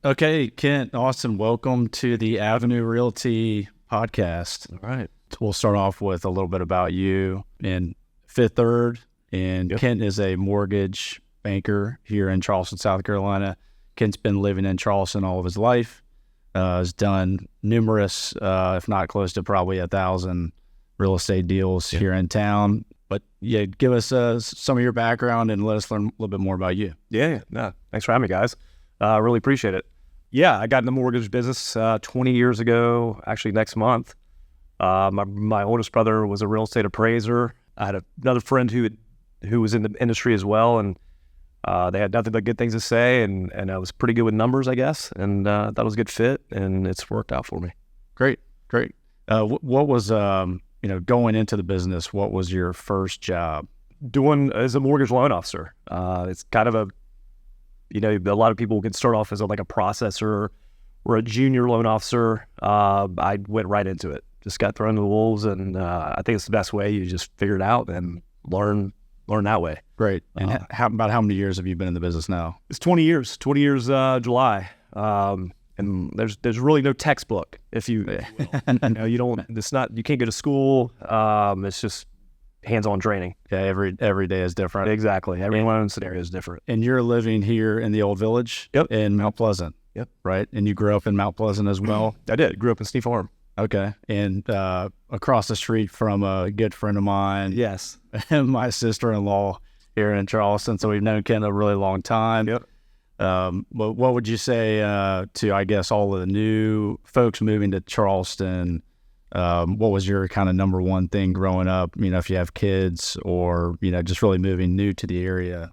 Okay, Kent, Austin, welcome to the Avenue Realty podcast. All right. We'll start off with a little bit about you and Fifth Third. And Kent is a mortgage banker here in Charleston, South Carolina. Kent's been living in Charleston all of his life. Has done numerous, if not close to probably 1,000 real estate deals here in town. But yeah, give us some of your background and let us learn a little bit more about you. Yeah. No, thanks for having me, guys. Really appreciate it. Yeah, I got in the mortgage business 20 years ago, actually next month. My oldest brother was a real estate appraiser. I had another friend who was in the industry as well, and they had nothing but good things to say, and I was pretty good with numbers, I guess, and thought it was a good fit, and it's worked out for me. Great. What was, going into the business, what was your first job? Doing as a mortgage loan officer. It's kind of a lot of people can start off as a processor or a junior loan officer. I went right into it. Just got thrown to the wolves, and I think it's the best way. You just figure it out and learn that way. Great. And how many years have you been in the business now? It's 20 years. 20 years July. And there's really no textbook, if you will. You can't go to school. It's just hands-on training. Yeah, every day is different. Exactly. Every loan scenario is different. And you're living here in the Old Village? Yep. In Mount Pleasant? Yep. Right? And you grew up in Mount Pleasant as well? I did. Grew up in Sneed Farm. Okay. And across the street from a good friend of mine. Yes. And my sister-in-law here in Charleston. So we've known Ken a really long time. Yep. But what would you say to, I guess, all of the new folks moving to Charleston? What was your kind of number one thing growing up, if you have kids or, just really moving new to the area?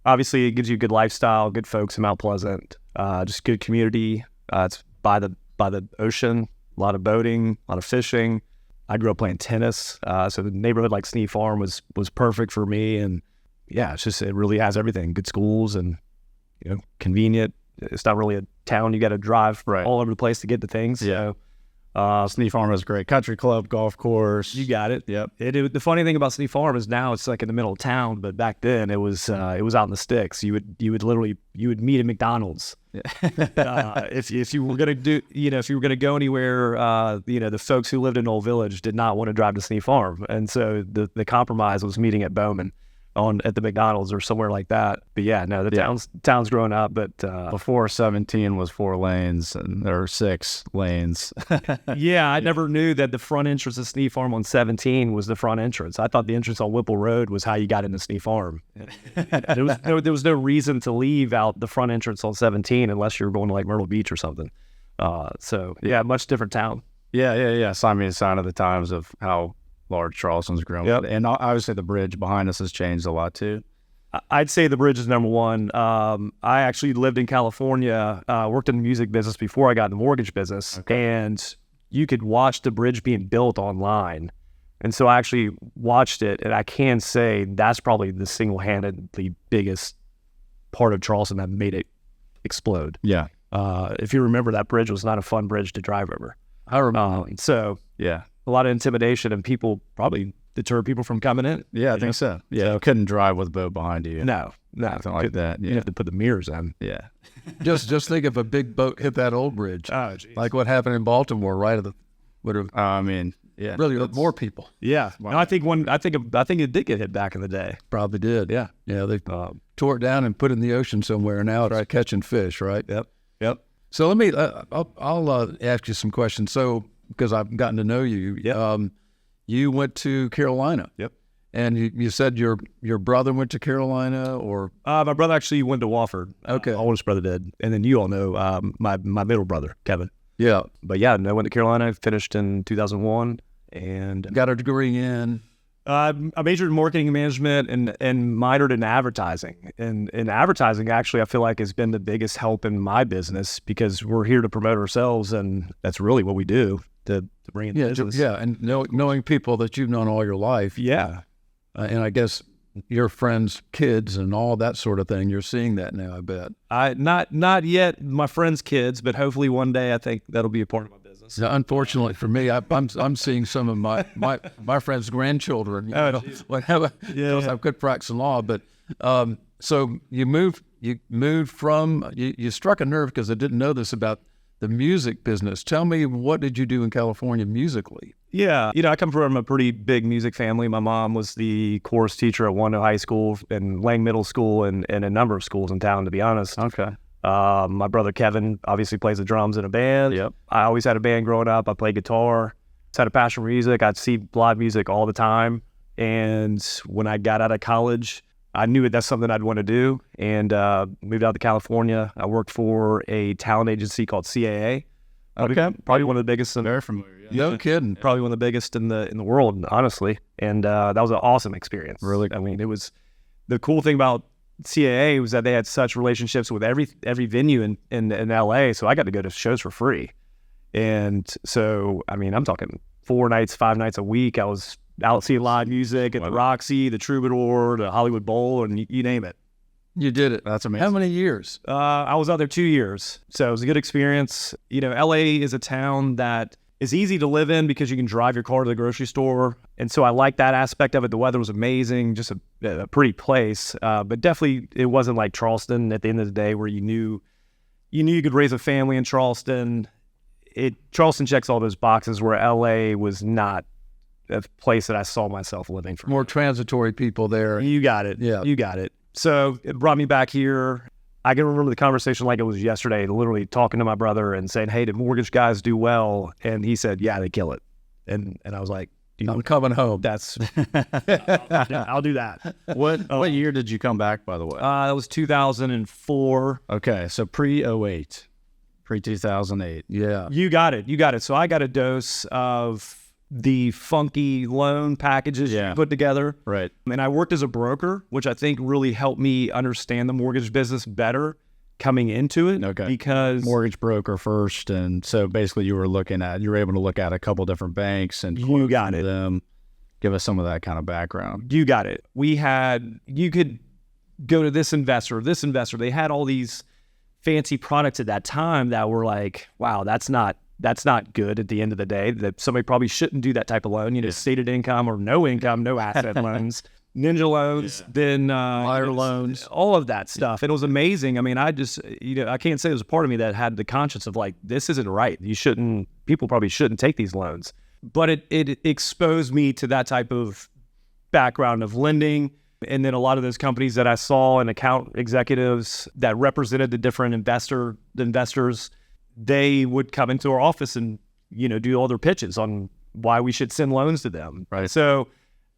Obviously, it gives you a good lifestyle, good folks in Mount Pleasant, just good community. It's by the ocean, a lot of boating, a lot of fishing. I grew up playing tennis, so the neighborhood like Sneed Farm was perfect for me. And yeah, it really has everything, good schools and, convenient. It's not really a town you got to drive all over the place to get to things. Yeah. Sneed Farm is great. Country club, golf course. You got it. Yep. The funny thing about Sneed Farm is now it's like in the middle of town, but back then it was out in the sticks. You would meet at McDonald's. If you were gonna go anywhere, the folks who lived in Old Village did not want to drive to Sneed Farm, and so the compromise was meeting at Bowman at the McDonald's or somewhere like that. But yeah, no, town's growing up, but before 17 was 4 lanes or 6 lanes. Yeah, I never knew that the front entrance of Sneed Farm on 17 was the front entrance. I thought the entrance on Whipple Road was how you got into Sneed Farm. There was no reason to leave out the front entrance on 17 unless you were going to like Myrtle Beach or something. So yeah, much different town. Yeah. Sign of the times of how large Charleston's grown. Yep. And obviously the bridge behind us has changed a lot too. I'd say the bridge is number one. I actually lived in California, worked in the music business before I got in the mortgage business, and you could watch the bridge being built online. And so I actually watched it, and I can say that's probably the single-handedly biggest part of Charleston that made it explode. Yeah. If you remember, that bridge was not a fun bridge to drive over. I remember. Yeah. A lot of intimidation, and people probably deter people from coming in. Yeah, I think so. Yeah, couldn't drive with a boat behind you. No, nothing like that. You have to put the mirrors on. Yeah. Just think if a big boat hit that old bridge, like what happened in Baltimore, right? Would have. Yeah, really more people. Yeah, wow. No, I think it did get hit back in the day. Probably did. Yeah. They tore it down and put it in the ocean somewhere. Now it's catching fish, right? Yep. So let me. I'll ask you some questions. So because I've gotten to know you. You went to Carolina. Yep. And you said your brother went to Carolina, or my brother actually went to Wofford. Okay. My oldest brother did, and then you all know my middle brother Kevin. Yeah. But yeah, I went to Carolina. Finished in 2001, and got a degree in. I majored in marketing and management and minored in advertising. And in advertising, actually, I feel like has been the biggest help in my business because we're here to promote ourselves, and that's really what we do to bring in business. Yeah, and knowing people that you've known all your life. Yeah. And I guess your friends' kids and all that sort of thing, you're seeing that now, I bet. Not yet my friends' kids, but hopefully one day I think that'll be a part of my business. Now, unfortunately for me, I'm seeing some of my friends' grandchildren. Whatever. I could practice law, but so you moved you moved from, you struck a nerve because I didn't know this about the music business. Tell me, what did you do in California musically? Yeah, I come from a pretty big music family. My mom was the chorus teacher at Wando High School and Lang Middle School and a number of schools in town, to be honest. Okay. My brother Kevin obviously plays the drums in a band. Yep. I always had a band growing up. I played guitar. Just had a passion for music. I'd see live music all the time. And when I got out of college, I knew that's something I'd want to do, and moved out to California. I worked for a talent agency called CAA. Probably one of the biggest. Very familiar. No kidding. Probably one of the biggest in the world, honestly. And that was an awesome experience. Really I mean, it was the cool thing about CAA was that they had such relationships with every venue in LA. So I got to go to shows for free. And so, I mean, I'm talking 4 nights, 5 nights a week. I was out seeing live music at the Roxy, the Troubadour, the Hollywood Bowl, and you name it. You did it. That's amazing. How many years? I was out there 2 years. So it was a good experience. LA is a town that is easy to live in because you can drive your car to the grocery store. And so I like that aspect of it. The weather was amazing, just a pretty place. But definitely it wasn't like Charleston at the end of the day where you knew you could raise a family in Charleston. Charleston checks all those boxes where LA was not a place that I saw myself living for. More transitory people there. You got it. Yeah. You got it. So it brought me back here. I can remember the conversation like it was yesterday, literally talking to my brother and saying, hey, did mortgage guys do well? And he said, yeah, they kill it. And I was like, I'm coming home. That's, I'll do that. What year did you come back, by the way? That was 2004. Okay, so pre-08, pre-2008. Yeah. You got it. So I got a dose of the funky loan packages you put together. Right. And I worked as a broker, which I think really helped me understand the mortgage business better coming into it. Okay. Because mortgage broker first, and so basically you were able to look at a couple different banks and you got it. Them. Give us some of that kind of background. You got it. You could go to this investor. They had all these fancy products at that time that were like, wow, that's not good at the end of the day. That somebody probably shouldn't do that type of loan. Stated income or no income, no asset loans, ninja loans, then Liar loans, all of that stuff. And it was amazing. I mean, I just, I can't say there was a part of me that had the conscience of like, this isn't right. People probably shouldn't take these loans. But it exposed me to that type of background of lending. And then a lot of those companies that I saw and account executives that represented the different investors, they would come into our office and, do all their pitches on why we should send loans to them. Right. So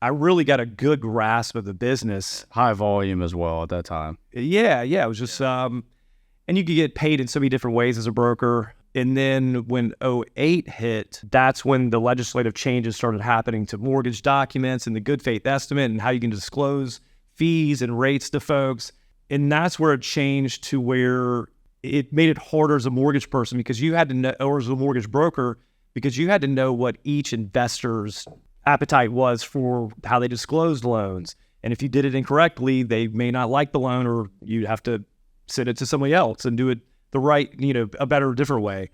I really got a good grasp of the business. High volume as well at that time. Yeah. It was just, and you could get paid in so many different ways as a broker. And then when 08 hit, that's when the legislative changes started happening to mortgage documents and the good faith estimate and how you can disclose fees and rates to folks. And that's where it changed to where it made it harder as a mortgage person because you had to know, or as a mortgage broker, because you had to know what each investor's appetite was for how they disclosed loans. And if you did it incorrectly, they may not like the loan, or you'd have to send it to somebody else and do it the right, a better, different way.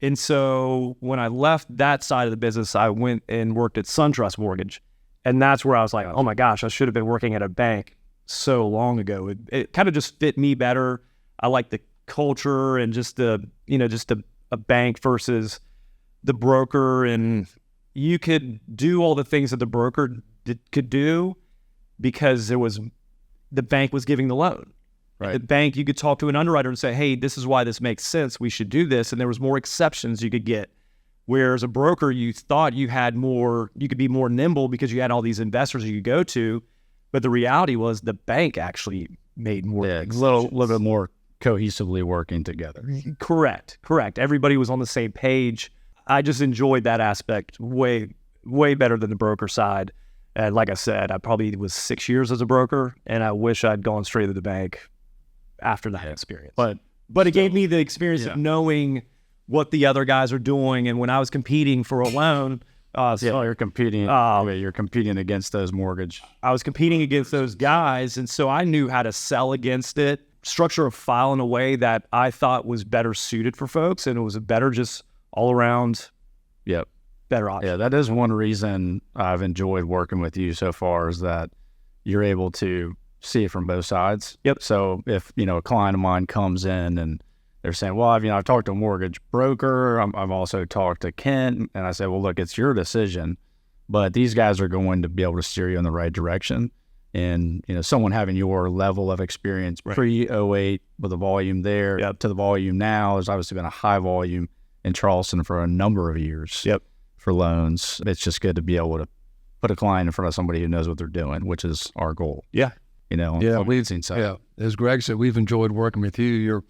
And so when I left that side of the business, I went and worked at SunTrust Mortgage. And that's where I was like, oh my gosh, I should have been working at a bank so long ago. It kind of just fit me better. I like the culture and just a bank versus the broker. And you could do all the things that the broker could do because the bank was giving the loan. Right. At the bank, you could talk to an underwriter and say, hey, this is why this makes sense. We should do this. And there was more exceptions you could get. Whereas a broker, you thought you could be more nimble because you had all these investors you could go to. But the reality was the bank actually made more. Yeah, a little bit more cohesively working together. Correct. Everybody was on the same page. I just enjoyed that aspect way, way better than the broker side. And like I said, I probably was 6 years as a broker, and I wish I'd gone straight to the bank after that experience. But it gave me the experience of knowing what the other guys are doing. And when I was competing for a loan, you're competing. You're competing against those mortgage. I was competing against those guys, and so I knew how to sell against it, structure a file in a way that I thought was better suited for folks, and it was a better, just all around, better option. Yeah, that is one reason I've enjoyed working with you so far, is that you're able to see it from both sides. Yep. So if, a client of mine comes in and they're saying, well, I've talked to a mortgage broker. I've also talked to Kent. And I say, well, look, it's your decision, but these guys are going to be able to steer you in the right direction. And, someone having your level of experience pre-08 with the volume there to the volume now, there's obviously been a high volume in Charleston for a number of years for loans. It's just good to be able to put a client in front of somebody who knows what they're doing, which is our goal. Yeah. We've seen so. Yeah. As Greg said, we've enjoyed working with you.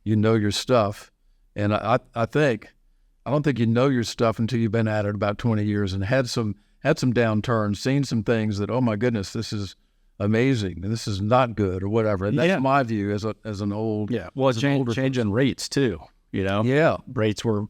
You know your stuff. And I don't think you know your stuff until you've been at it about 20 years and had some downturns, seen some things that, oh my goodness, this is amazing and this is not good or whatever. And that's my view as an old. Yeah. Well, it's changing rates too, Yeah. Rates were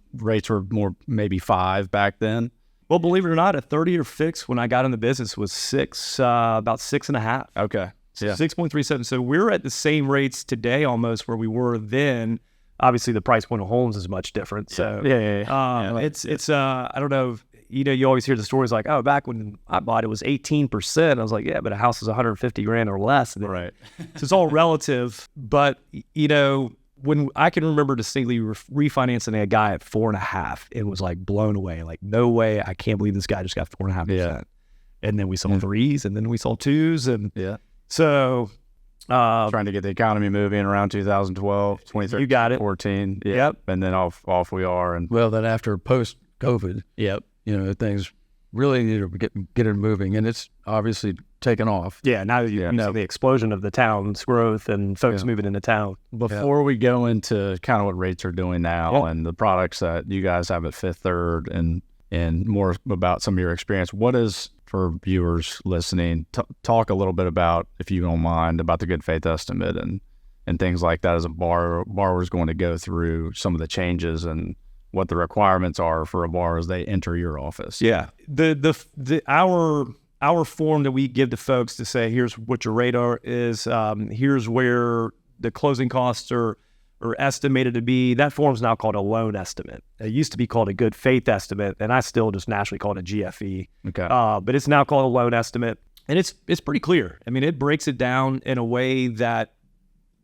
more maybe 5 back then. Well, believe it or not, a 30-year fix when I got in the business was about 6.5. Okay. Yeah. 6.37. So we're at the same rates today almost where we were then. Obviously, the price point of homes is much different. So it's I don't know. You always hear the stories like, oh, back when I bought it was 18%. I was like, yeah, but a house is 150 grand or less. Right. So it's all relative. But when I can remember distinctly refinancing a guy at 4.5, it was like blown away. Like, no way! I can't believe this guy just got 4.5%. Yeah. And then we saw 3s, and then we saw 2s, and so. Trying to get the economy moving around 2012, 2013, you got it. 14. Yep. And then off we are. And well, then after post-COVID, things really need to get it moving, and it's obviously taken off. Yeah, now you know the explosion of the town's growth and folks moving into town. Before we go into kind of what rates are doing now and the products that you guys have at Fifth Third and more about some of your experience, what is, for viewers listening, talk a little bit about, if you don't mind, about the good faith estimate and things like that as a borrower is going to go through some of the changes and what the requirements are for a borrower as they enter your office. Yeah. Our form that we give to folks to say, here's what your rate is, here's where the closing costs are estimated to be. That form's now called a loan estimate. It used to be called a good faith estimate, and I still just naturally call it a GFE. Okay. But it's now called a loan estimate, and it's pretty clear. I mean, it breaks it down in a way that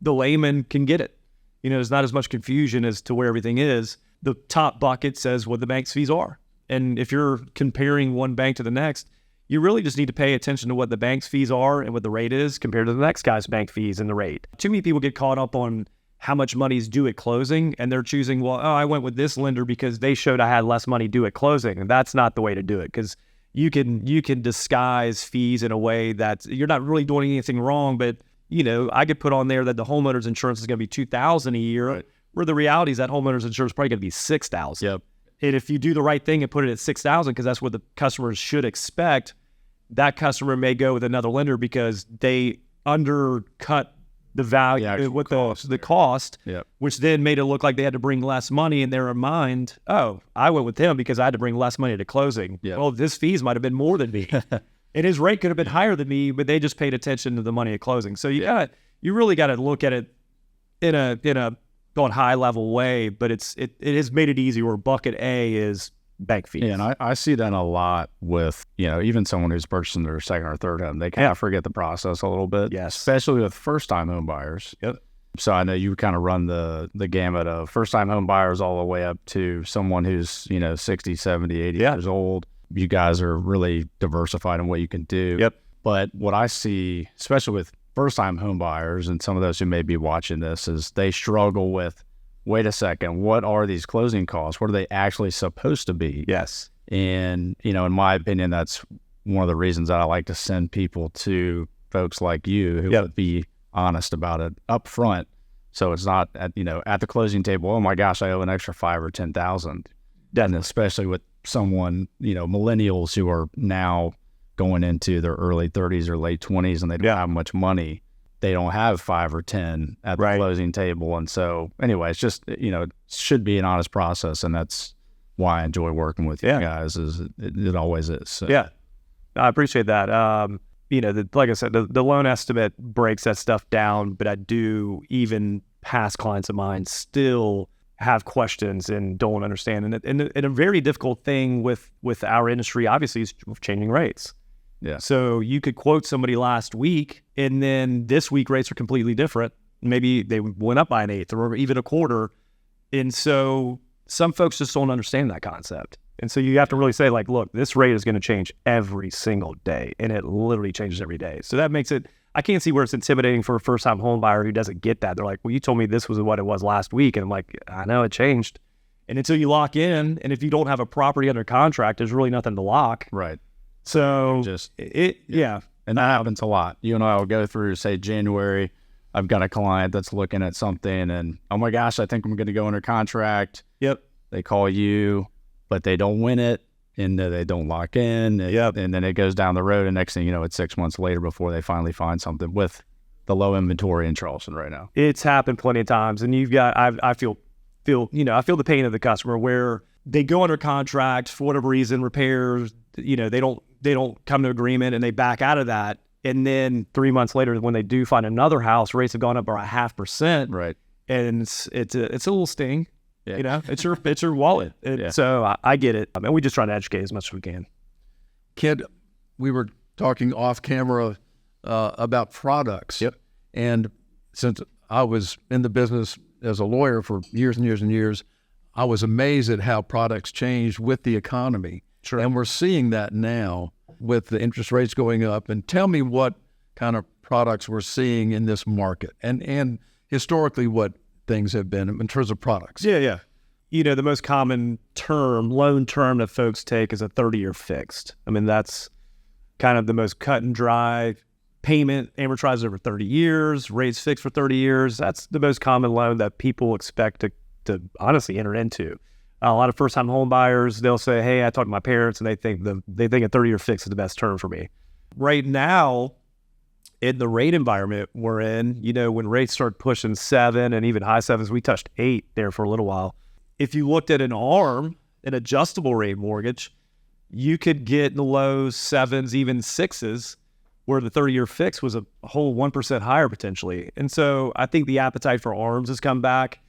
the layman can get it. There's not as much confusion as to where everything is. The top bucket says what the bank's fees are. And if you're comparing one bank to the next, you really just need to pay attention to what the bank's fees are and what the rate is compared to the next guy's bank fees and the rate. Too many people get caught up on how much money is due at closing, and they're choosing, I went with this lender because they showed I had less money due at closing. And that's not the way to do it, because you can disguise fees in a way that you're not really doing anything wrong, but I could put on there that the homeowner's insurance is going to be $2,000 a year, right, where the reality is that homeowner's insurance is probably going to be $6,000. Yep. And if you do the right thing and put it at $6,000, because that's what the customers should expect, that customer may go with another lender because they undercut the value with the cost, yep, which then made it look like they had to bring less money in their mind. Oh, I went with him because I had to bring less money to closing. Yep. Well, his fees might have been more than me. And his rate could have been higher than me, but they just paid attention to the money at closing. So you really got to look at it in a high level way, but it has made it easy where bucket A is bank fees. Yeah, and I see that a lot with, even someone who's purchasing their second or third home. They kind of forget the process a little bit, yes, especially with first-time home buyers. Yep. So I know you kind of run the gamut of first-time home buyers all the way up to someone who's, 60, 70, 80 years old. You guys are really diversified in what you can do. Yep. But what I see, especially with first-time home buyers and some of those who may be watching this, is they struggle with, wait a second, what are these closing costs? What are they actually supposed to be? Yes. And, in my opinion, that's one of the reasons that I like to send people to folks like you who would be honest about it up front. So it's not at the closing table, oh my gosh, I owe an extra $5,000 or $10,000. And especially with someone, millennials who are now going into their early 30s or late 20s and they don't have much money. They don't have 5 or 10 at the closing table. And so anyway, it's just, it should be an honest process. And that's why I enjoy working with you guys, is it always is. So. Yeah, I appreciate that. Like I said, the loan estimate breaks that stuff down, but I do, even past clients of mine still have questions and don't understand. And a very difficult thing with our industry, obviously, is changing rates. Yeah. So you could quote somebody last week, and then this week rates are completely different. Maybe they went up by an eighth or even a quarter. And so some folks just don't understand that concept. And so you have to really say, like, look, this rate is going to change every single day, and it literally changes every day. So that makes it, I can't see where it's intimidating for a first-time home buyer who doesn't get that. They're like, well, you told me this was what it was last week. And I'm like, I know it changed. And until you lock in, and if you don't have a property under contract, there's really nothing to lock. Right. So yeah. And that happens a lot. You and I will go through, say, January. I've got a client that's looking at something, and oh my gosh, I think I'm going to go under contract. Yep. They call you, but they don't win it, and they don't lock in. Yep. And then it goes down the road, and next thing you know, it's 6 months later before they finally find something with the low inventory in Charleston right now. It's happened plenty of times, and you've got, I feel the pain of the customer where they go under contract for whatever reason, repairs, they don't come to agreement, and they back out of that. And then 3 months later, when they do find another house, rates have gone up by 0.5%. Right. And it's a little sting. Yeah. It's your wallet. So I get it. I mean, we just try to educate as much as we can. Kid, we were talking off camera about products. Yep. And since I was in the business as a lawyer for years and years and years, I was amazed at how products changed with the economy. Sure. And we're seeing that now with the interest rates going up. And tell me what kind of products we're seeing in this market, and historically what things have been in terms of products. Yeah. The most common loan term that folks take is a 30-year fixed. I mean, that's kind of the most cut and dry payment, amortized over 30 years, rates fixed for 30 years. That's the most common loan that people expect to honestly enter into. A lot of first-time home buyers, they'll say, hey, I talked to my parents, and they think a 30-year fix is the best term for me. Right now, in the rate environment we're in, when rates start pushing 7 and even high 7s, we touched 8 there for a little while. If you looked at an ARM, an adjustable rate mortgage, you could get in the low 7s, even 6s, where the 30-year fix was a whole 1% higher potentially. And so I think the appetite for ARMs has come back.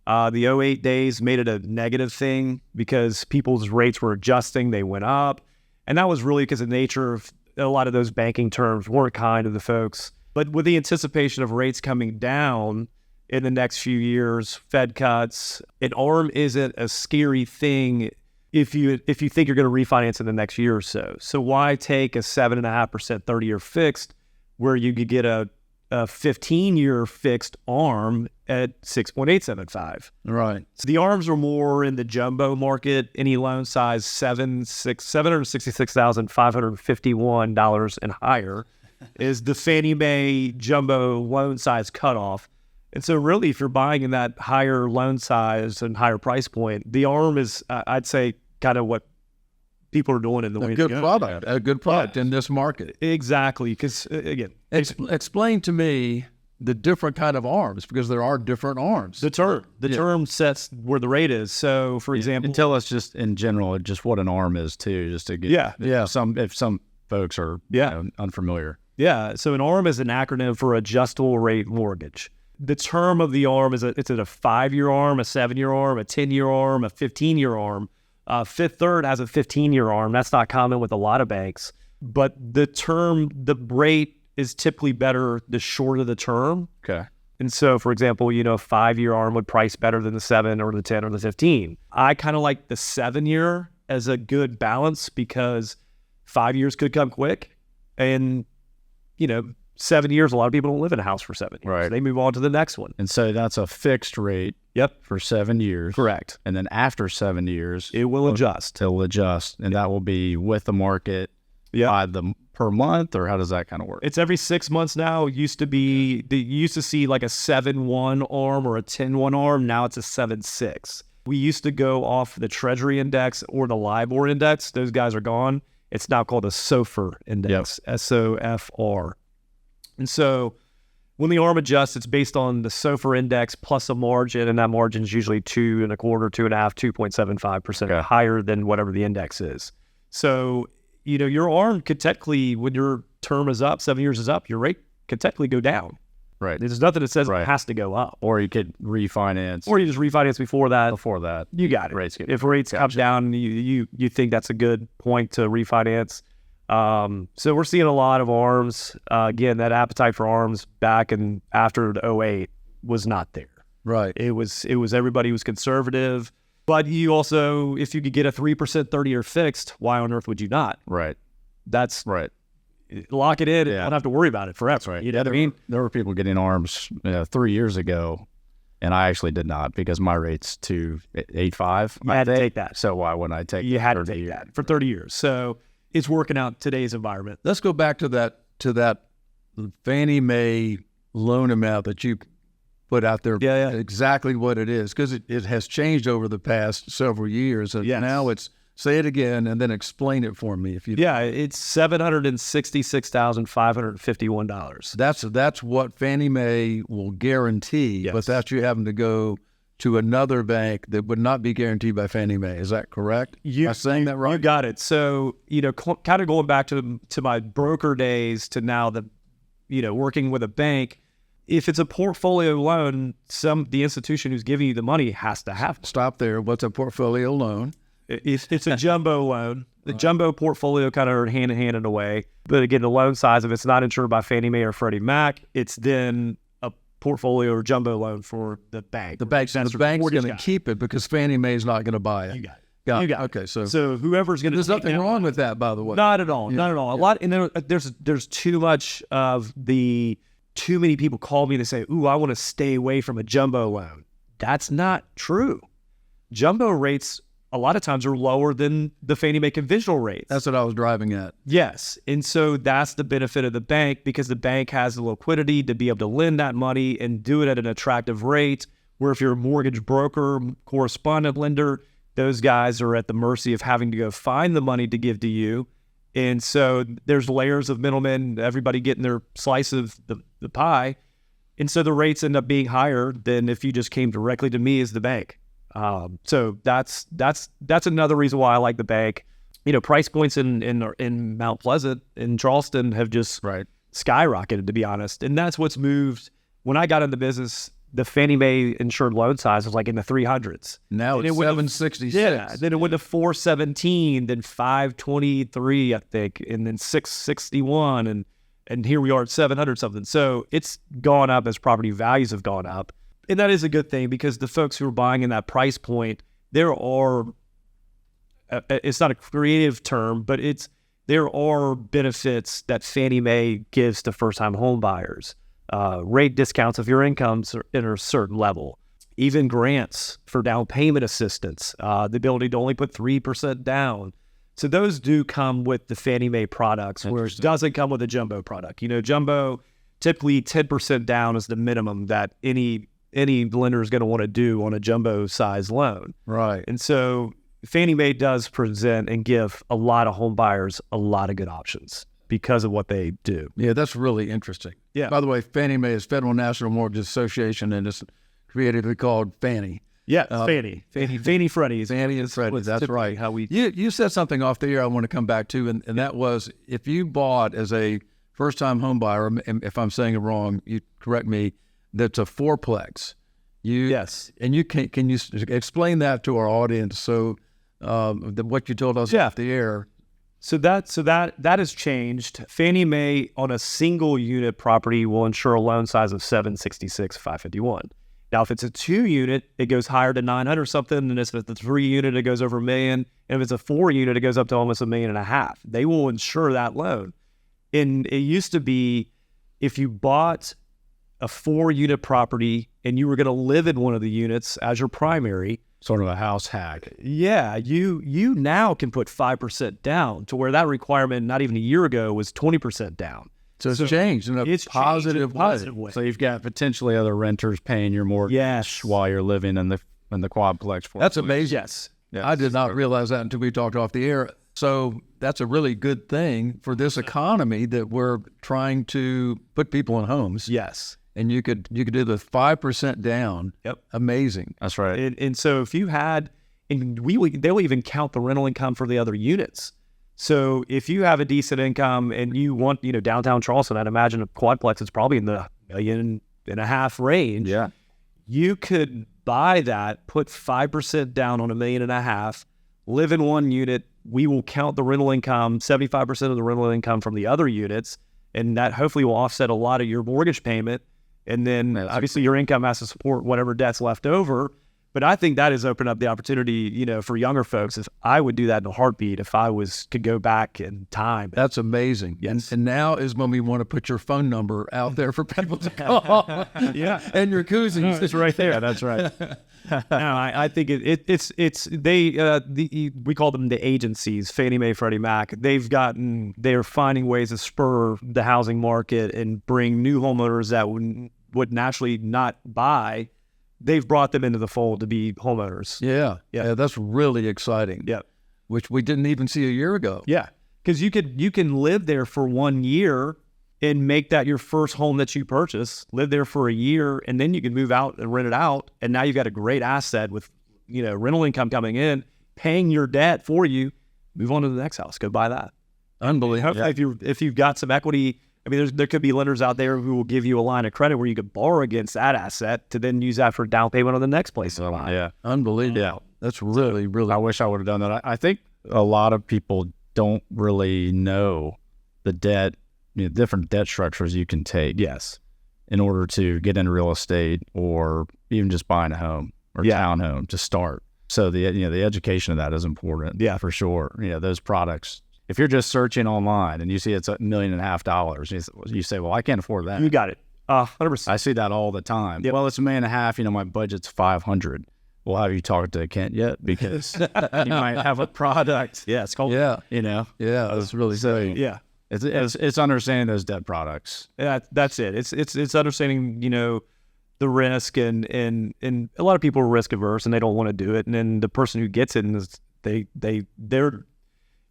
The 08 days made it a negative thing because people's rates were adjusting, they went up. And that was really because of the nature of a lot of those banking terms weren't kind to the folks. But with the anticipation of rates coming down in the next few years, Fed cuts, an ARM isn't a scary thing if you think you're going to refinance in the next year or so. So why take a 7.5% 30-year fixed where you could get a 15-year fixed ARM at 6.875. Right. So the ARMs are more in the jumbo market. Any loan size $766,551 and higher is the Fannie Mae jumbo loan size cutoff. And so really, if you're buying in that higher loan size and higher price point, the ARM is, I'd say, kind of what people are doing in the way a good product in this market. Exactly. Because again, explain to me the different kind of ARMs, because there are different ARMs. The term sets where the rate is. So, for example, and tell us just in general just what an ARM is too, just to get if some folks are unfamiliar. Yeah. So an ARM is an acronym for adjustable rate mortgage. The term of the ARM is it's a 5-year ARM, a 7-year ARM, a 10-year ARM, a 15-year ARM. Fifth Third has a 15-year ARM. That's not common with a lot of banks. But the rate is typically better the shorter the term. Okay. And so, for example, a 5-year ARM would price better than the 7 or the 10 or the 15. I kind of like the 7-year as a good balance because 5 years could come quick. And, 7 years, a lot of people don't live in a house for 7 years. Right. They move on to the next one. And so that's a fixed rate. Yep. For 7 years. Correct. And then after 7 years, it will adjust. It'll adjust. And that will be with the market by the per month, or how does that kind of work? It's every 6 months now. It used to be, you used to see like a 7-1 ARM or a 10-1 ARM. Now it's a 7-6. We used to go off the Treasury Index or the LIBOR Index. Those guys are gone. It's now called a SOFR Index, SOFR. And so when the ARM adjusts, it's based on the SOFR Index plus a margin, and that margin is usually 2.25%, 2.5%, 2.75% higher than whatever the index is. So, your ARM could technically, when your term is up, 7 years is up, your rate could technically go down. Right. There's nothing that says it has to go up. Or you could refinance. Or you just refinance before that. You got it. Rates if rates come down, you think that's a good point to refinance. So we're seeing a lot of ARMs. Again, that appetite for ARMs back in after the '08 was not there. Right. It was everybody was conservative, but you also, if you could get a 3% 30-year fixed, why on earth would you not? Right. That's Right. Lock it in. Yeah. And don't have to worry about it forever. That's right. You know what I mean? There were people getting ARMs 3 years ago, and I actually did not because my rate's 2.85. You had to take that. So why wouldn't I take? You had to take that for 30 years. So it's working out in today's environment. Let's go back to that Fannie Mae loan amount that you put out there. Yeah. Exactly what it is, because it has changed over the past several years, and now it's, say it again and then explain it for me if you. Yeah, it's $766,551. That's what Fannie Mae will guarantee, but that's you having to go to another bank that would not be guaranteed by Fannie Mae. Is that correct? Am I saying that right? You got it. So, kind of going back to my broker days to now working with a bank, if it's a portfolio loan, the institution who's giving you the money has to have it. Stop there. What's a portfolio loan? It's a jumbo loan. The jumbo portfolio kind of are hand in hand in a way. But again, the loan size, if it's not insured by Fannie Mae or Freddie Mac, it's then a portfolio or jumbo loan for the bank. The bank's going to keep it because Fannie Mae is not going to buy it. You got it. You got it. Okay, so whoever's going to. There's nothing wrong with that, by the way. Not at all. Not at all. A lot, and there's too much of the. Too many people call me and they say, "Ooh, I want to stay away from a jumbo loan." That's not true. Jumbo rates a lot of times are lower than the Fannie Mae conventional rates. That's what I was driving at. Yes. And so that's the benefit of the bank, because the bank has the liquidity to be able to lend that money and do it at an attractive rate, where if you're a mortgage broker, correspondent lender, those guys are at the mercy of having to go find the money to give to you. And so there's layers of middlemen, everybody getting their slice of the pie. And so the rates end up being higher than if you just came directly to me as the bank. So that's another reason why I like the bank. Price points in Mount Pleasant, in Charleston, have just skyrocketed, to be honest. And that's what's moved. When I got into business, the Fannie Mae insured loan size was like in the 300s. Now it's 766. Yeah. Then it went to 417, then 523, I think, and then 661, and here we are at 700 something. So it's gone up as property values have gone up. And that is a good thing, because the folks who are buying in that price point, there are, it's not a creative term, but there are benefits that Fannie Mae gives to first-time home buyers. Rate discounts if your income's at a certain level, even grants for down payment assistance, the ability to only put 3% down. So those do come with the Fannie Mae products, whereas it doesn't come with a jumbo product. Jumbo, typically 10% down is the minimum that any lender is going to want to do on a jumbo size loan. Right. And so Fannie Mae does present and give a lot of home buyers a lot of good options because of what they do. Yeah, that's really interesting. Yeah. By the way, Fannie Mae is Federal National Mortgage Association, and it's creatively called Fannie. Yeah, Fannie, Freddie. Fannie and Freddie, that's right. How we You said something off the air I want to come back to, and that was, if you bought as a first-time home buyer, and if I'm saying it wrong, you correct me, that's a fourplex. Yes. And can you explain that to our audience, so what you told us off the air? So that has changed. Fannie Mae on a single unit property will insure a loan size of 766,551. Now, if it's a 2-unit, it goes higher to 900 something, and if it's a 3-unit, it goes over $1 million. And if it's a 4-unit, it goes up to almost $1.5 million. They will insure that loan. And it used to be, if you bought a 4-unit property and you were going to live in one of the units as your primary, sort of a house hack. Yeah, you now can put 5% down, to where that requirement not even a year ago was 20% down. So it's changed in a positive way. So you've got potentially other renters paying your mortgage while you're living in the quadplex. That's amazing. Yes. I did not realize that until we talked off the air. So that's a really good thing for this economy that we're trying to put people in homes. Yes. And you could do the 5% down. Yep. Amazing. That's right. And so if you had, and they'll even count the rental income for the other units. So if you have a decent income and you want, downtown Charleston, I'd imagine a quadplex is probably in the $1.5 million range. Yeah. You could buy that, put 5% down on $1.5 million, live in one unit. We will count the rental income, 75% of the rental income from the other units, and that hopefully will offset a lot of your mortgage payment. And then obviously your income has to support whatever debt's left over. But I think that has opened up the opportunity, for younger folks. If I would do that in a heartbeat, if I could go back in time. That's amazing. Yes. And now is when we want to put your phone number out there for people to call. Yeah. And your koozies. It's right there. That's right. No, I think we call them the agencies, Fannie Mae, Freddie Mac. They're finding ways to spur the housing market and bring new homeowners that would naturally not buy. They've brought them into the fold to be homeowners. Yeah, that's really exciting. Yeah, which we didn't even see a year ago. Yeah, because you can live there for 1 year and make that your first home that you purchase. Live there for a year, and then you can move out and rent it out. And now you've got a great asset with rental income coming in, paying your debt for you. Move on to the next house. Go buy that. Unbelievable. Yeah. If you've got some equity. I mean, there could be lenders out there who will give you a line of credit where you could borrow against that asset to then use that for down payment on the next place. Yeah. Unbelievable. Yeah. That's really, really. I wish I would have done that. I think a lot of people don't really know the debt, different debt structures you can take. Yes. In order to get into real estate or even just buying a home or townhome to start. So the education of that is important. Yeah, for sure. Those products. If you're just searching online and you see it's $1.5 million, you say, well, I can't afford that. You got it. 100%. I see that all the time. Yep. Well, it's $1.5 million, my budget's $500. Well, have you talked to Kent yet? Because you might have a product. Yeah, it's called. Yeah. Yeah, that's really great. Yeah. It's understanding those debt products. Yeah, that's it. It's understanding, the risk and a lot of people are risk averse and they don't want to do it. And then the person who gets it is they're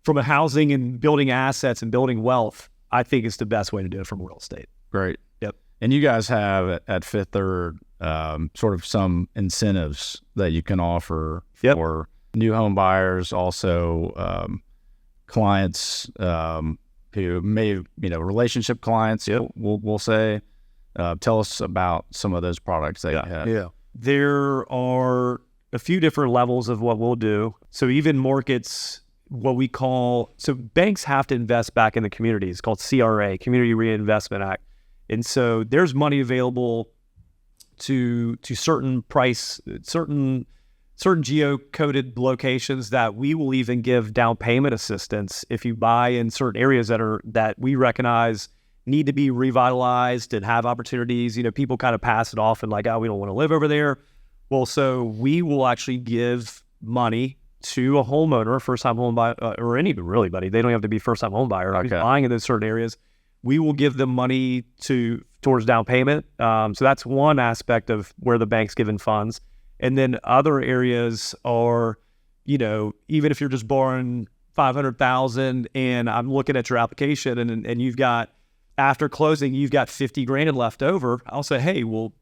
from a housing and building assets and building wealth, I think it's the best way to do it from real estate. Great. Yep. And you guys have at Fifth Third sort of some incentives that you can offer for new home buyers, also clients who may, relationship clients, we'll say. Tell us about some of those products that you have. Yeah. There are a few different levels of what we'll do. So even markets, so banks have to invest back in the community. It's called CRA, Community Reinvestment Act. And so there's money available to certain geo-coded locations that we will even give down payment assistance if you buy in certain areas that we recognize need to be revitalized and have opportunities. People kind of pass it off and we don't want to live over there. Well, so we will actually give money to a homeowner, first-time home buyer, or anybody. They don't have to be first-time home buyer. Okay. Buying in those certain areas, we will give them money towards down payment. So that's one aspect of where the bank's giving funds. And then other areas are, even if you're just borrowing $500,000 and I'm looking at your application and you've got, after closing, you've got $50,000 left over. I'll say, hey, well,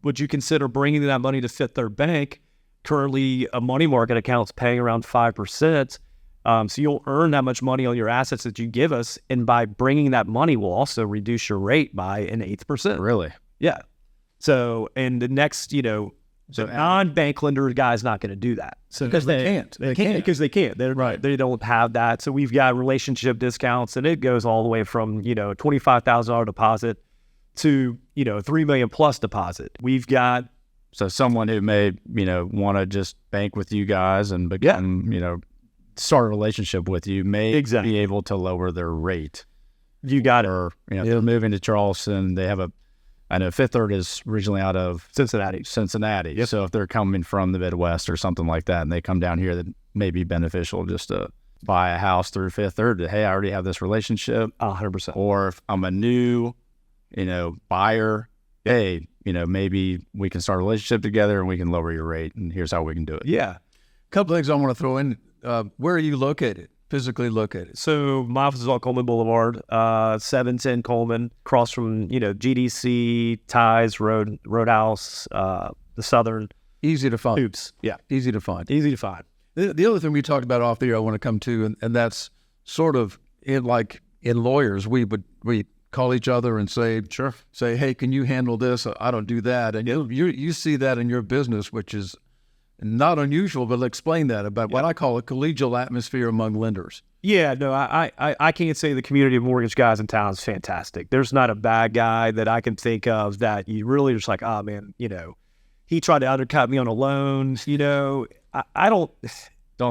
would you consider bringing that money to Fifth Third Bank? Currently, a money market account's paying around 5%. So you'll earn that much money on your assets that you give us. And by bringing that money, we'll also reduce your rate by 1/8%. Really? Yeah. So, and the next, the non-bank lender guy's not going to do that. So because they can't. Because they can't. They don't have that. So we've got relationship discounts, and it goes all the way from, $25,000 deposit to, $3 million plus deposit. We've got. So someone who may, want to just bank with you guys and become, start a relationship with you may be able to lower their rate. You got it. Or, they're moving to Charleston. They have I know Fifth Third is originally out of Cincinnati. Yep. So if they're coming from the Midwest or something like that and they come down here, that may be beneficial just to buy a house through Fifth Third. Hey, I already have this relationship. 100%. Or if I'm a new, buyer, hey, maybe we can start a relationship together and we can lower your rate and here's how we can do it. Yeah. A couple things I want to throw in. Where are you located? Physically located? So my office is on Coleman Boulevard, 710 Coleman, across from, GDC, Ties, Roadhouse, the Southern. Easy to find. Hoops. Yeah. Easy to find. Easy to find. The other thing we talked about off the air I want to come to, and that's sort of in lawyers, we call each other and say, hey, can you handle this? I don't do that. And you see that in your business, which is not unusual, but explain that about what I call a collegial atmosphere among lenders. Yeah, no, I can't say the community of mortgage guys in town is fantastic. There's not a bad guy that I can think of that you really just like, oh man, he tried to undercut me on a loan. I don't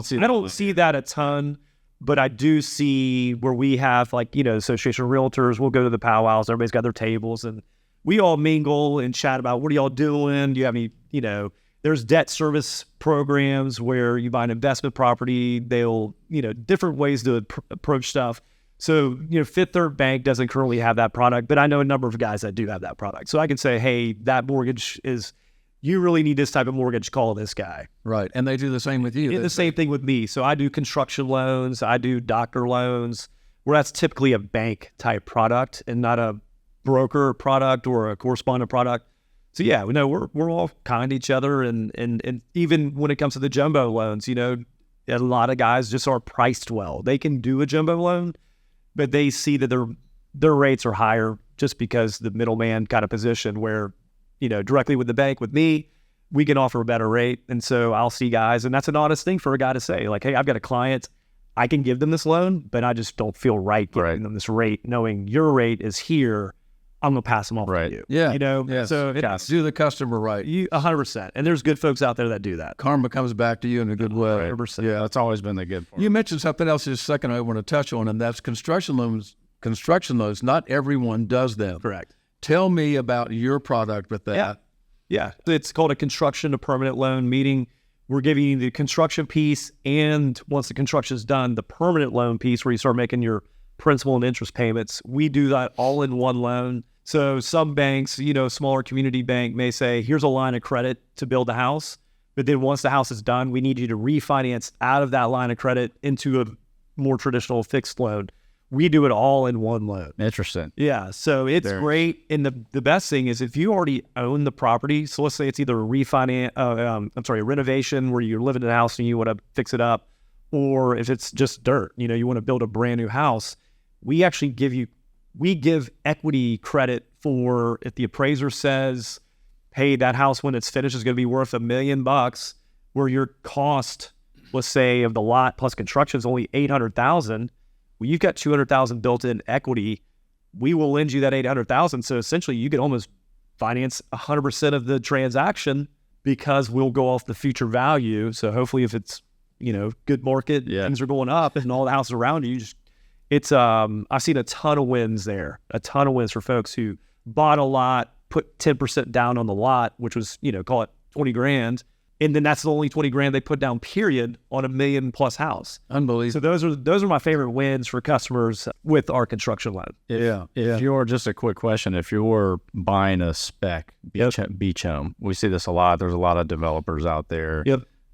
see that a ton, but I do see where we have Association of Realtors. We'll go to the powwows. Everybody's got their tables and we all mingle and chat about what are y'all doing? Do you have any, there's debt service programs where you buy an investment property. They'll, different ways to approach stuff. So, Fifth Third Bank doesn't currently have that product, but I know a number of guys that do have that product. So I can say, hey, that mortgage you really need this type of mortgage, call this guy. Right. And they do the same with you. And the same thing with me. So I do construction loans. I do doctor loans, where that's typically a bank type product and not a broker product or a correspondent product. So yeah, we're all kind to each other, and even when it comes to the jumbo loans, a lot of guys just are priced well. They can do a jumbo loan, but they see that their rates are higher just because the middleman kind of position where, directly with the bank, with me, we can offer a better rate. And so I'll see guys, and that's an honest thing for a guy to say, like, hey, I've got a client, I can give them this loan, but I just don't feel right giving them this rate, knowing your rate is here. I'm going to pass them off to you. Yeah. Yes. So do the customer right. 100%. And there's good folks out there that do that. Karma comes back to you in a good way. 100%. Yeah, that's always been the good part. You mentioned something else just a second I want to touch on, and that's construction loans. Construction loans, not everyone does them. Correct. Tell me about your product with that. Yeah. It's called a construction to permanent loan, meaning we're giving you the construction piece, and once the construction is done, the permanent loan piece where you start making your principal and interest payments. We do that all in one loan. So some banks, smaller community bank may say, here's a line of credit to build a house. But then once the house is done, we need you to refinance out of that line of credit into a more traditional fixed loan. We do it all in one loan. Interesting. Yeah. So it's great. And the best thing is if you already own the property, so let's say it's either a renovation where you're living in a house and you want to fix it up, or if it's just dirt, you want to build a brand new house, we actually give equity credit for if the appraiser says, hey, that house when it's finished is going to be worth $1 million, where your cost, let's say, of the lot plus construction is only $800,000. Well, you've got $200,000 built in equity. We will lend you that $800,000. So essentially, you can almost finance 100% of the transaction because we'll go off the future value. So hopefully, if it's good market, things are going up, and all the houses around you, I've seen a ton of wins there. A ton of wins for folks who bought a lot, put 10% down on the lot, which was call it $20,000. And then that's the only $20,000 they put down, period, on $1 million+ house. Unbelievable. So those are my favorite wins for customers with our construction loan. If you're just a quick question, if you're buying a spec beach home, we see this a lot. There's a lot of developers out there,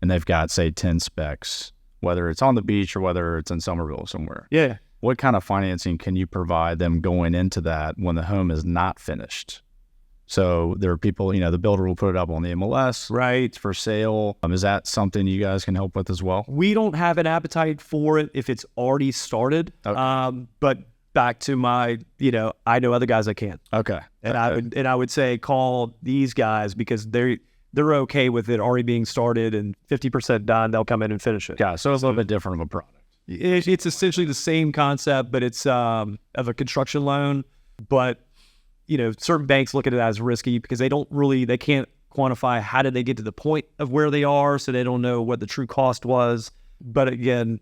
and they've got say 10 specs, whether it's on the beach or whether it's in Somerville somewhere. Yeah. What kind of financing can you provide them going into that when the home is not finished? So there are people, the builder will put it up on the MLS, right, for sale. Is that something you guys can help with as well? We don't have an appetite for it if it's already started. Okay. But back to my, I know other guys that can. Okay. And I would say call these guys because they're okay with it already being started and 50% done. They'll come in and finish it. Yeah. So it's a little bit different of a product. It's essentially the same concept, but it's of a construction loan. But certain banks look at it as risky because they can't quantify how did they get to the point of where they are, so they don't know what the true cost was. But again,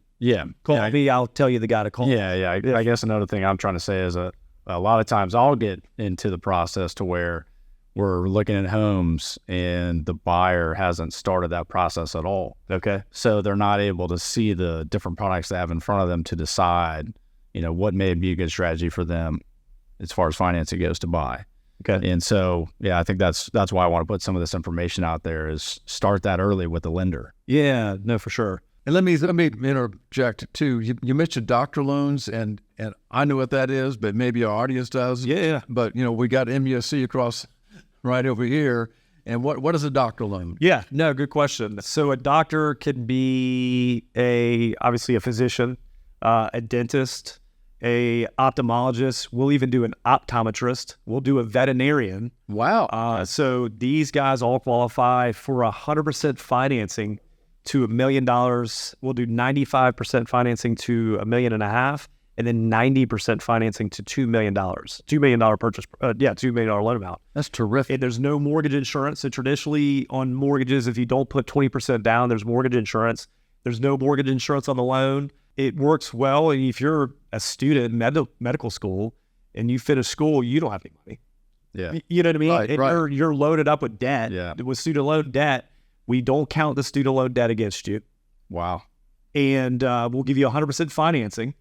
call me, I'll tell you the guy to call. I guess another thing I'm trying to say is a lot of times I'll get into the process to where we're looking at homes and the buyer hasn't started that process at all. Okay. So they're not able to see the different products they have in front of them to decide, what may be a good strategy for them as far as financing goes to buy. Okay. And so, I think that's why I want to put some of this information out there is start that early with the lender. Yeah, no, for sure. And let me interject too. You mentioned doctor loans, and I know what that is, but maybe our audience does. Yeah. But we got MUSC across right over here. And what is a doctor loan? Yeah, no, good question. So a doctor could be obviously a physician, a dentist, a ophthalmologist. We'll even do an optometrist. We'll do a veterinarian. Wow. So these guys all qualify for 100% financing to $1 million. We'll do 95% financing to $1.5 million, and then 90% financing to $2 million. $2 million purchase. $2 million loan amount. That's terrific. And there's no mortgage insurance. So traditionally on mortgages, if you don't put 20% down, there's mortgage insurance. There's no mortgage insurance on the loan. It works well. And if you're a student in medical school and you finish school, you don't have any money. Yeah. You know what I mean? And Right. You're loaded up with debt. Yeah. With student loan debt, we don't count the student loan debt against you. Wow. And we'll give you 100% financing.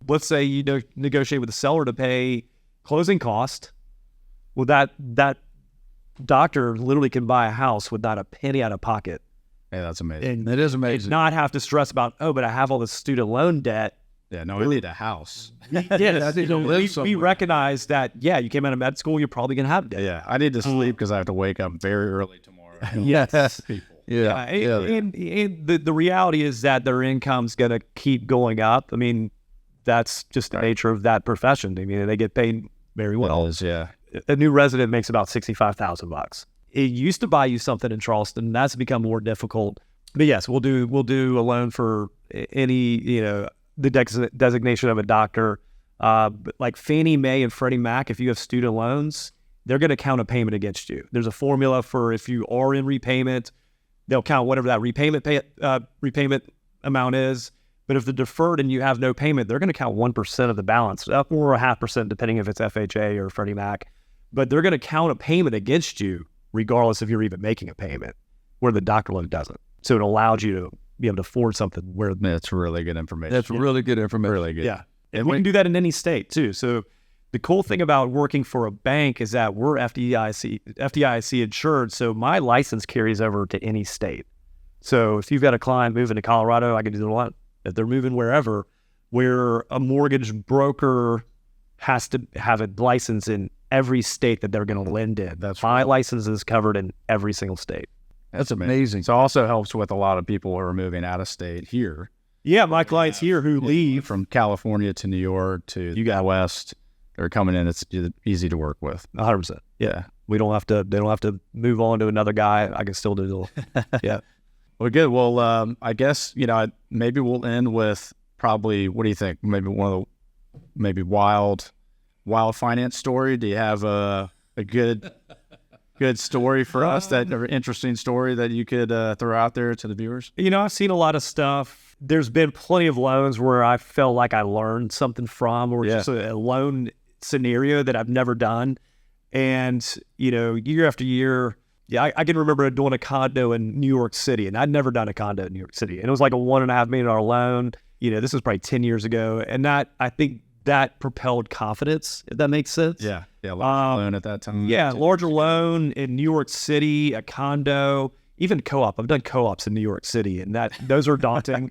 Let's say you negotiate with the seller to pay closing cost. Well, that doctor literally can buy a house with not a penny out of pocket. Hey, that's amazing. And It is amazing. not have to stress about, but I have all this student loan debt. Yeah, no, we need a house. Yes, need to live we somewhere. recognize that, you came out of med school, you're probably going to have debt. Yeah, I need to sleep because I have to wake up very early tomorrow. Yes. People. Yeah. And the reality is that their income's going to keep going up. I mean, that's just the nature of that profession. I mean, they get paid very well. Yeah. A new resident makes about $65,000. It used to buy you something in Charleston. That's become more difficult. But yes, we'll do a loan for any, the designation of a doctor. But like Fannie Mae and Freddie Mac, if you have student loans, they're going to count a payment against you. There's a formula for if you are in repayment, they'll count whatever that repayment amount is. But if they're deferred and you have no payment, they're going to count 1% of the balance, or 0.5%, depending if it's FHA or Freddie Mac. But they're going to count a payment against you, regardless if you're even making a payment, where the doctor loan doesn't. So it allows you to be able to afford something where That's really good information. That's really good information. really good. Yeah. And we can do that in any state too. So the cool thing about working for a bank is that we're FDIC insured. So my license carries over to any state. So if you've got a client moving to Colorado, I can do the loan. If they're moving wherever, where a mortgage broker has to have a license in every state that they're going to lend in. My license is covered in every single state. That's amazing. So it also helps with a lot of people who are moving out of state here. Yeah, my clients here who leave From California to New York to the West, they're coming in. It's easy to work with. 100%. Yeah. They don't have to move on to another guy. I can still do the yeah. Well, good. Well, I guess, maybe we'll end with probably, what do you think? Maybe one of the wild finance story. Do you have a good story for us, or interesting story that you could throw out there to the viewers? I've seen a lot of stuff. There's been plenty of loans where I felt like I learned something from, or just a loan scenario that I've never done. And, year after year, I can remember doing a condo in New York City, and I'd never done a condo in New York City. And it was like a $1.5 million loan. This was probably 10 years ago. And I think that propelled confidence, if that makes sense. Yeah. Yeah. Larger loan at that time. Yeah. Larger loan in New York City, a condo, even co-op. I've done co-ops in New York City, and those are daunting.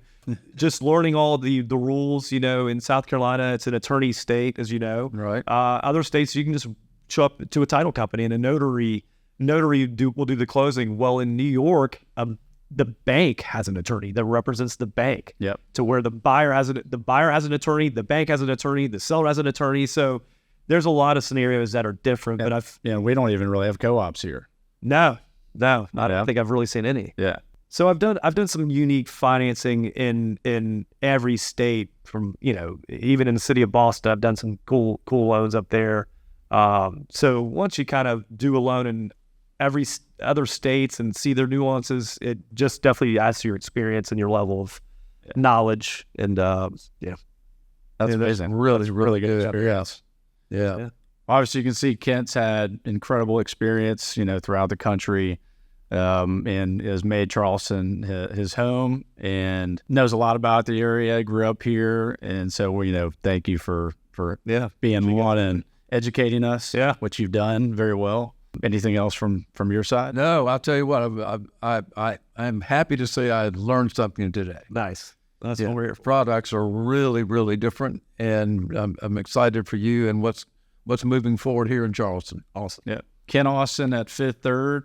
Just learning all the rules, in South Carolina, it's an attorney state, as you know. Right. Other states, you can just show up to a title company and a notary will do the closing. Well, in New York, the bank has an attorney that represents the bank. Yep. To where the buyer has an attorney, the bank has an attorney, the seller has an attorney. So there's a lot of scenarios that are different. Yeah. But we don't even really have co-ops here. I don't think I've really seen any. Yeah. So I've done some unique financing in every state. From even in the city of Boston, I've done some cool loans up there. So once you kind of do a loan in every other states and see their nuances, it just definitely adds to your experience and your level of knowledge. And That's amazing. Really good experience. Yeah. Obviously, you can see Kent's had incredible experience, throughout the country, and has made Charleston his home and knows a lot about the area. Grew up here, and so thank you for being one and educating us. Yeah, which you've done very well. Anything else from your side? No, I'll tell you what. I'm happy to say I learned something today. Nice. That's what we're here for. Products are really, really different, and I'm excited for you and what's moving forward here in Charleston. Awesome. Yeah. Ken Austin at Fifth Third.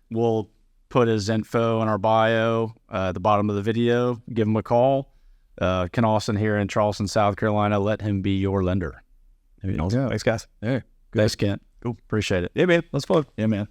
We'll put his info in our bio at the bottom of the video. Give him a call. Ken Austin here in Charleston, South Carolina. Let him be your lender. Thanks, guys. Hey, Thanks, Kent. Cool. Appreciate it. Yeah, man. That's fun. Yeah, man.